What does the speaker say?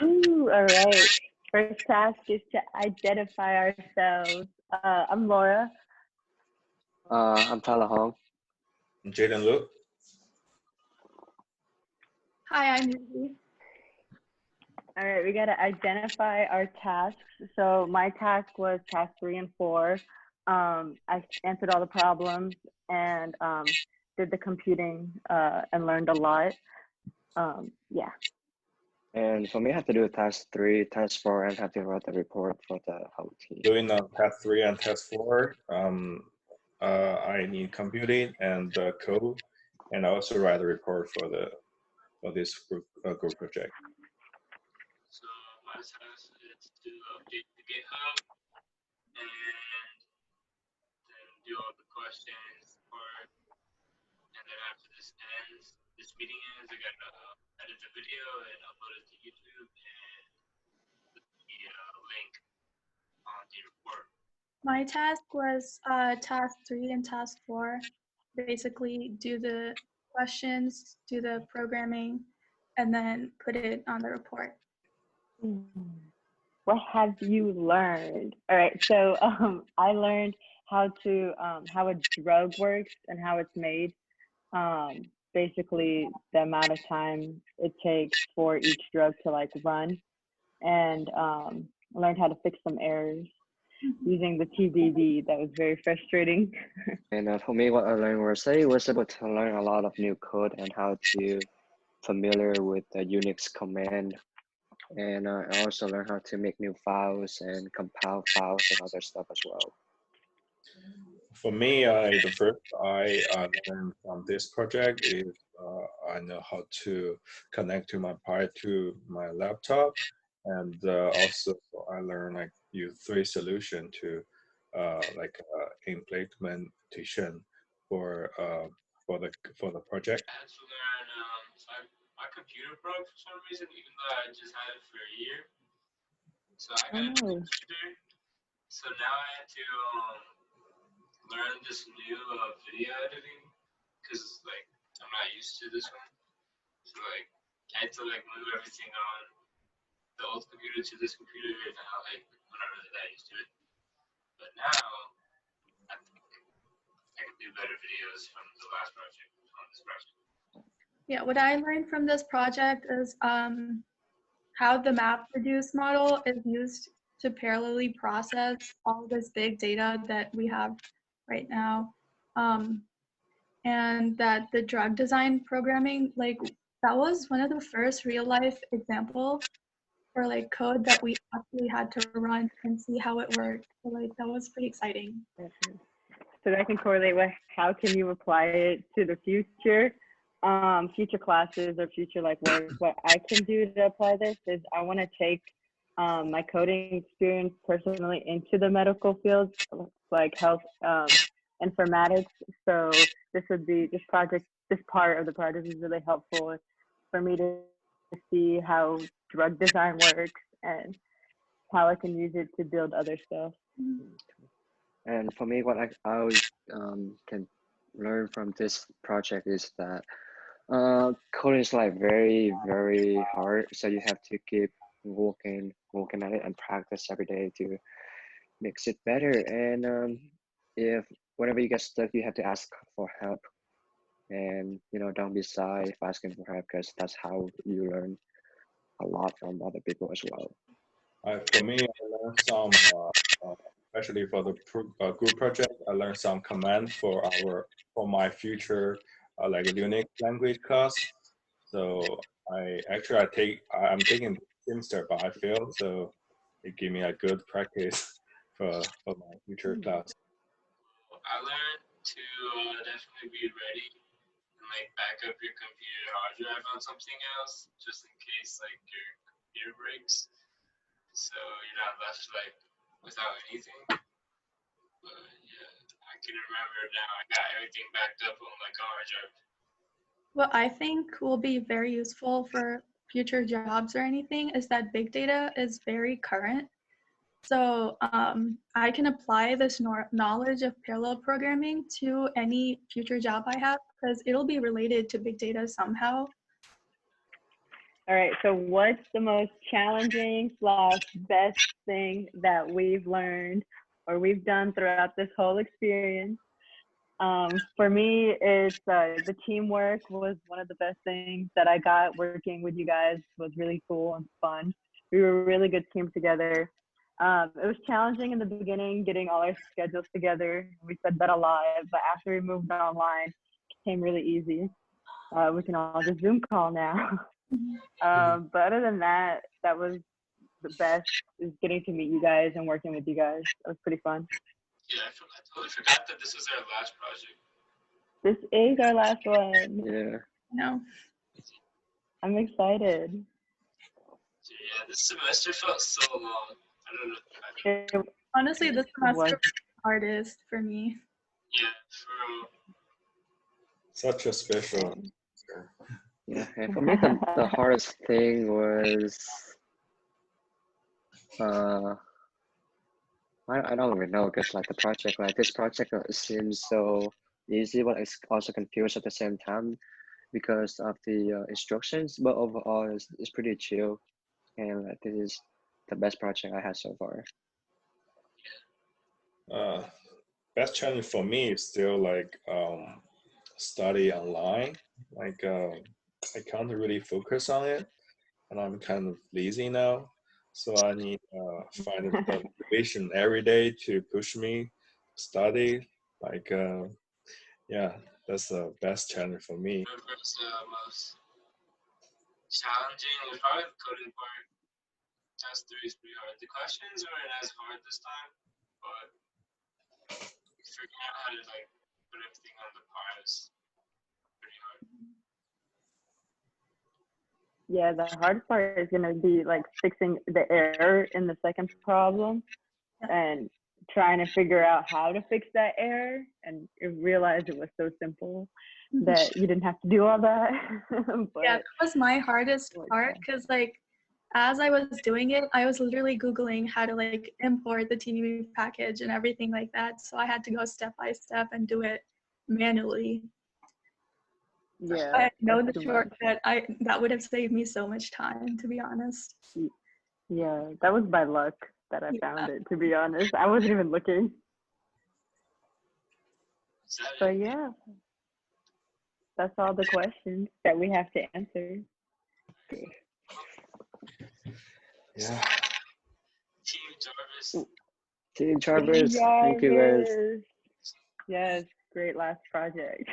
Ooh, all right. First task is to identify ourselves. I'm Laura. I'm Tyler Hong. Jaden Luke. Hi, I'm Ruby. All right, we got to identify our tasks. So my task was task 3 and 4. I answered all the problems and did the computing and learned a lot. Yeah. And for me, I have to do task 3, task 4, and have to write the report for the whole team. Doing task 3 and task 4, I need computing and code, and I also write a report for this group project. So my task is to update the GitHub and then do all the questions and then after this meeting ends, I gotta edit the video and upload it to YouTube and the link on the report. My task was task 3 and task 4. Basically, do the questions, do the programming, and then put it on the report. What have you learned? All right, so I learned how a drug works and how it's made. Basically, the amount of time it takes for each drug to like run, and learned how to fix some errors using the TDD. That was very frustrating. And for me, what I learned was I was able to learn a lot of new code and how to familiar with the Unix command. And I also learned how to make new files and compile files and other stuff as well. For me, the first I learned from this project is I know how to connect to my laptop, and also I learned like use 3 solution to implementation for the project. I had to learn. My computer broke for some reason, even though I just had it for a year. So I got a new computer. So now I had to learn this new video editing because like I'm not used to this one. So like I had to like move everything on the old computer to this computer, and now like I'm not really that used to it. But now I can do better videos from the last project on this project. Yeah, what I learned from this project is how the MapReduce model is used to parallelly process all this big data that we have right now. And that the drug design programming, like that was one of the first real life example for like code that we actually had to run and see how it worked. So like that was pretty exciting. So that can correlate with how can you apply it to the future classes or future like work. What I can do to apply this is I want to take my coding experience personally into the medical field, like health informatics. So this part of the project is really helpful for me to see how drug design works and how I can use it to build other stuff. And for me, what I can learn from this project is that coding is like very, very hard. So you have to keep working at it and practice every day to make it better. And if whenever you get stuck, you have to ask for help. And don't be shy if asking for help, because that's how you learn a lot from other people as well. For me, I learned some, especially for the group project, I learned some command for my future like Unix language class. So I'm taking semester, but I failed, so it gave me a good practice for my future class. I learned to definitely be ready and like back up your computer hard drive on something else, just in case like your computer breaks, so you're not left like without anything. But yeah, I can remember now. I got everything backed up on like a hard drive. What I think will be very useful for future jobs or anything is that big data is very current. So I can apply this knowledge of parallel programming to any future job I have because it'll be related to big data somehow. All right. So, what's the most challenging slash best thing that we've learned or we've done throughout this whole experience? For me, it's the teamwork was one of the best things that I got. Working with you guys was really cool and fun. We were a really good team together. It was challenging in the beginning getting all our schedules together. We said that a lot, but after we moved online, it became really easy. We can all just Zoom call now. But other than that, that was the best is getting to meet you guys and working with you guys. It was pretty fun. Yeah, I totally forgot that this was our last project. This is our last one. Yeah. No. I'm excited. Yeah, this semester felt so long. I don't know. It Honestly, this semester was was the hardest for me. Yeah, for real. Such a special. Yeah, and for me, the hardest thing was I don't even know because like the project like this project seems so easy, but it's also confused at the same time because of the instructions. But overall, it's pretty chill, and like this is the best project I had so far. Best challenge for me is still like study online. Like I can't really focus on it, and I'm kind of lazy now. So I need find a motivation every day to push me study. Like yeah, that's the best challenge for me. Whatever's the most challenging was probably the coding part. Task 3 is pretty hard. The questions weren't as hard this time, but figuring out how to like put everything on the par is pretty hard. Yeah, the hardest part is gonna be like fixing the error in the second problem and trying to figure out how to fix that error and realize it was so simple that you didn't have to do all that. But Yeah, that was my hardest part because like as I was doing it, I was literally Googling how to like import the TeamViewer package and everything like that. So I had to go step by step and do it manually. yeah, I know that's the too much. shortcut. That would have saved me so much time, to be honest. Yeah, that was by luck that I found it, to be honest. I wasn't even looking. But yeah, that's all the questions that we have to answer. Yeah. Team Jarvis. Team Jarvis, thank you guys. Yes, great last project.